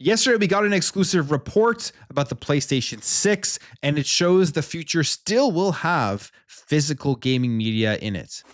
Yesterday, we got an exclusive report about the PlayStation 6, and it shows the future still will have physical gaming media in it.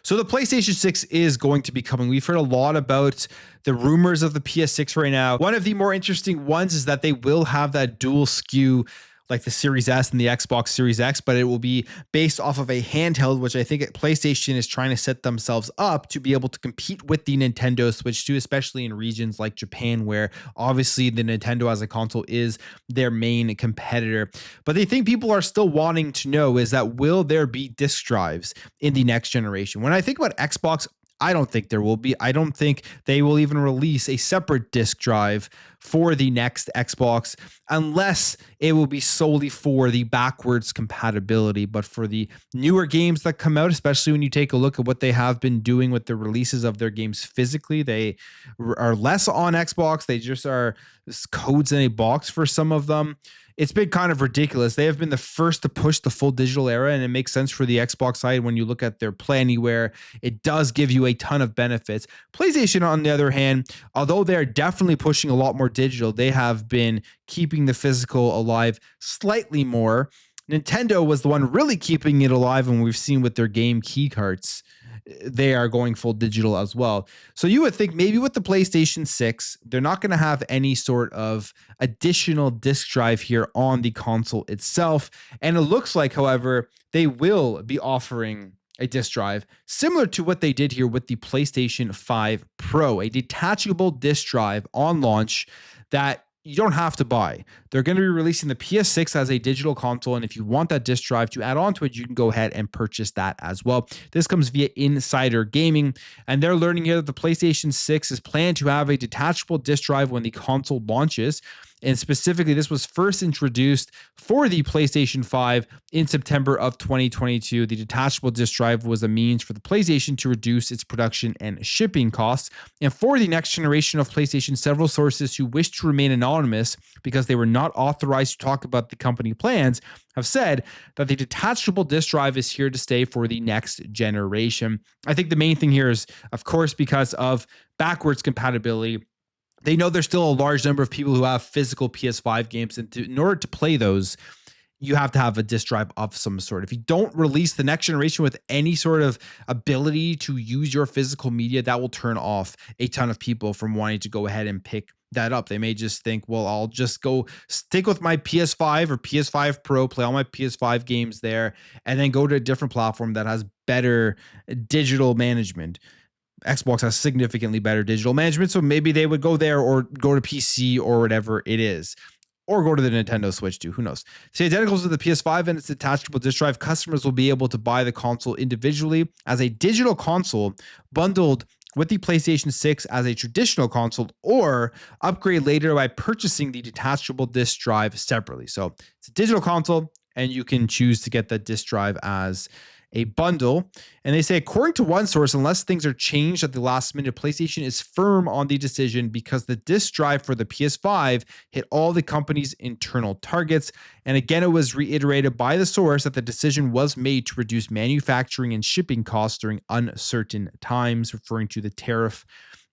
So the PlayStation 6 is going to be coming. We've heard a lot about the rumors of the PS6 right now. One of the more interesting ones is that they will have that dual SKU like the Series S and the Xbox Series X, but it will be based off of a handheld, which I think PlayStation is trying to set themselves up to be able to compete with the Nintendo Switch 2, especially in regions like Japan, where obviously the Nintendo as a console is their main competitor. But the thing people are still wanting to know is that will there be disc drives in the next generation? When I think about Xbox, I don't think there will be. I don't think they will even release a separate disk drive for the next Xbox unless it will be solely for the backwards compatibility. But for the newer games that come out, especially when you take a look at what they have been doing with the releases of their games physically, they are less on Xbox. They just are codes in a box for some of them. It's been kind of ridiculous. They have been the first to push the full digital era, and it makes sense for the Xbox side when you look at their Play Anywhere. It does give you a ton of benefits. PlayStation, on the other hand, although they're definitely pushing a lot more digital, they have been keeping the physical alive slightly more. Nintendo was the one really keeping it alive, and we've seen with their game key cards, they are going full digital as well. So you would think maybe with the PlayStation 6, they're not going to have any sort of additional disk drive here on the console itself. And it looks like, however, they will be offering a disk drive similar to what they did here with the PlayStation 5 Pro, a detachable disk drive on launch that you don't have to buy. They're going to be releasing the PS6 as a digital console, and if you want that disk drive to add on to it, you can go ahead and purchase that as well. This comes via Insider Gaming, and they're learning here that the PlayStation 6 is planned to have a detachable disk drive when the console launches. And specifically, this was first introduced for the PlayStation 5 in September of 2022. The detachable disk drive was a means for the PlayStation to reduce its production and shipping costs. And for the next generation of PlayStation, several sources who wish to remain anonymous because they were not authorized to talk about the company plans have said that the detachable disk drive is here to stay for the next generation. I think the main thing here is, of course, because of backwards compatibility. They know there's still a large number of people who have physical PS5 games, and in order to play those, you have to have a disk drive of some sort. If you don't release the next generation with any sort of ability to use your physical media, that will turn off a ton of people from wanting to go ahead and pick that up. They may just think, well, I'll just go stick with my PS5 or PS5 Pro, play all my PS5 games there, and then go to a different platform that has better digital management. Xbox has significantly better digital management, so maybe they would go there or go to PC or whatever it is, or go to the Nintendo Switch 2. Who knows? So identical to the PS5 and its detachable disk drive, customers will be able to buy the console individually as a digital console bundled with the PlayStation 6 as a traditional console, or upgrade later by purchasing the detachable disk drive separately. So it's a digital console, and you can choose to get that disk drive as a bundle. And they say, according to one source, unless things are changed at the last minute, PlayStation is firm on the decision because the disk drive for the PS5 hit all the company's internal targets. And again, it was reiterated by the source that the decision was made to reduce manufacturing and shipping costs during uncertain times, referring to the tariff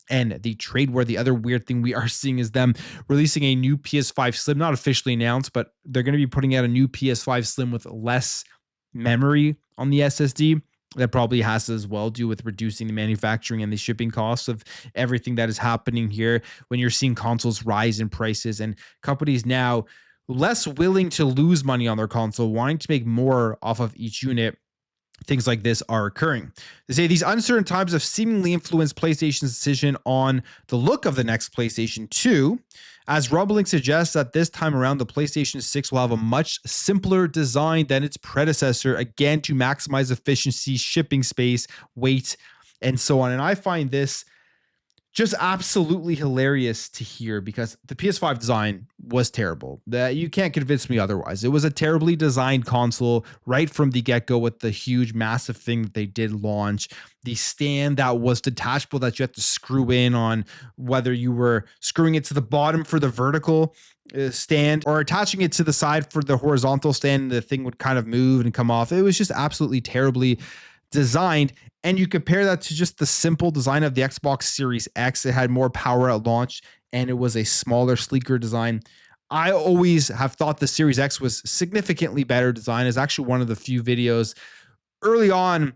and the trade war. The other weird thing we are seeing is them releasing a new PS5 Slim, not officially announced, but they're going to be putting out a new PS5 Slim with less memory on the SSD. That probably has to as well do with reducing the manufacturing and the shipping costs of everything that is happening here when you're seeing consoles rise in prices and companies now less willing to lose money on their console, wanting to make more off of each unit. Things like this are occurring. They say these uncertain times have seemingly influenced PlayStation's decision on the look of the next PlayStation 2, as rumbling suggests that this time around the PlayStation 6 will have a much simpler design than its predecessor, again to maximize efficiency, shipping space, weight, and so on. And I find this just absolutely hilarious to hear because the PS5 design was terrible. That you can't convince me otherwise. It was a terribly designed console right from the get-go with the huge, massive thing that they did launch. The stand that was detachable that you had to screw in on, whether you were screwing it to the bottom for the vertical stand or attaching it to the side for the horizontal stand, the thing would kind of move and come off. It was just absolutely terribly designed, and you compare that to just the simple design of the Xbox Series X. It had more power at launch and it was a smaller, sleeker design. I always have thought the Series X was significantly better design. It's actually one of the few videos early on,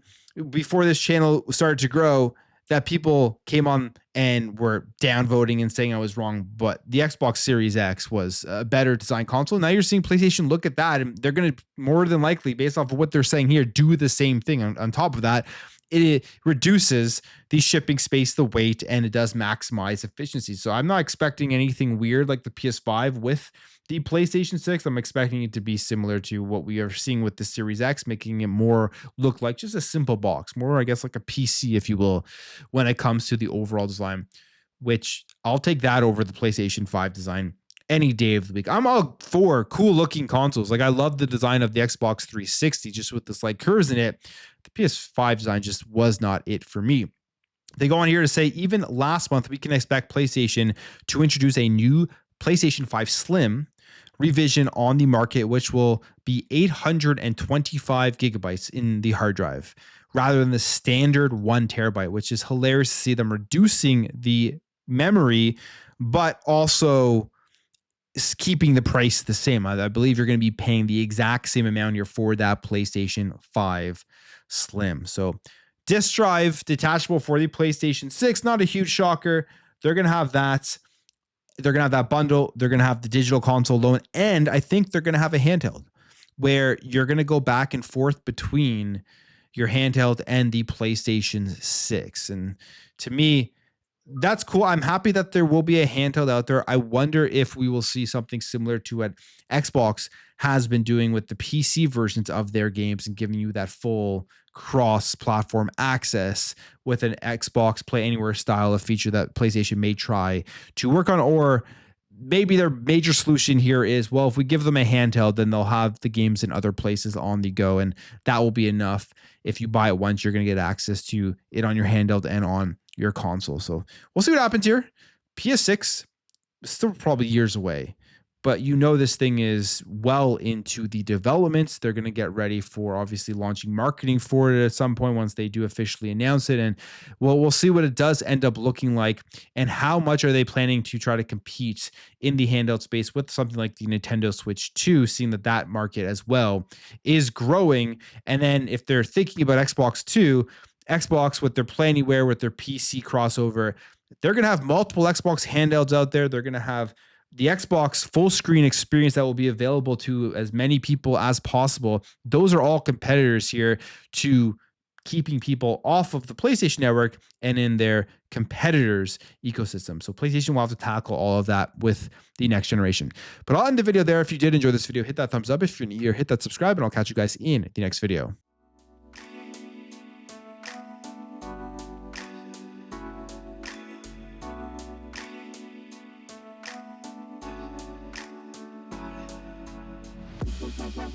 before this channel started to grow, that people came on and were downvoting and saying I was wrong. But the Xbox Series X was a better design console. Now you're seeing PlayStation look at that, and they're going to more than likely, based off of what they're saying here, do the same thing. On top of that, it reduces the shipping space, the weight, and it does maximize efficiency. So I'm not expecting anything weird like the PS5 with the PlayStation 6. I'm expecting it to be similar to what we are seeing with the Series X, making it more look like just a simple box, more, I guess, like a PC, if you will, when it comes to the overall design, which I'll take that over the PlayStation 5 design any day of the week. I'm all for cool looking consoles. Like, I love the design of the Xbox 360 just with the slight curves in it. The PS5 design just was not it for me. They go on here to say, even last month, we can expect PlayStation to introduce a new PlayStation 5 Slim revision on the market, which will be 825 gigabytes in the hard drive rather than the standard 1 terabyte, which is hilarious to see them reducing the memory, but also keeping the price the same. I believe you're going to be paying the exact same amount here for that PlayStation 5 Slim. So disk drive detachable for the PlayStation 6, not a huge shocker. They're going to have that. They're going to have that bundle. They're going to have the digital console loan. And I think they're going to have a handheld where you're going to go back and forth between your handheld and the PlayStation 6. And to me, that's cool. I'm happy that there will be a handheld out there. I wonder if we will see something similar to what Xbox has been doing with the PC versions of their games and giving you that full cross-platform access with an Xbox Play Anywhere style of feature that PlayStation may try to work on. Or maybe their major solution here is, well, if we give them a handheld, then they'll have the games in other places on the go, and that will be enough. If you buy it once, you're going to get access to it on your handheld and on your console. So we'll see what happens here. PS6 is still probably years away, but this thing is well into the developments. They're going to get ready for obviously launching marketing for it at some point once they do officially announce it. And we'll see what it does end up looking like and how much are they planning to try to compete in the handheld space with something like the Nintendo Switch 2, seeing that market as well is growing. And then if they're thinking about Xbox 2, Xbox with their Play Anywhere, with their PC crossover, they're going to have multiple Xbox handhelds out there. They're going to have the Xbox full screen experience that will be available to as many people as possible. Those are all competitors here to keeping people off of the PlayStation Network and in their competitors' ecosystem. So PlayStation will have to tackle all of that with the next generation. But I'll end the video there. If you did enjoy this video, hit that thumbs up. If you're new here, hit that subscribe, and I'll catch you guys in the next video. Bye.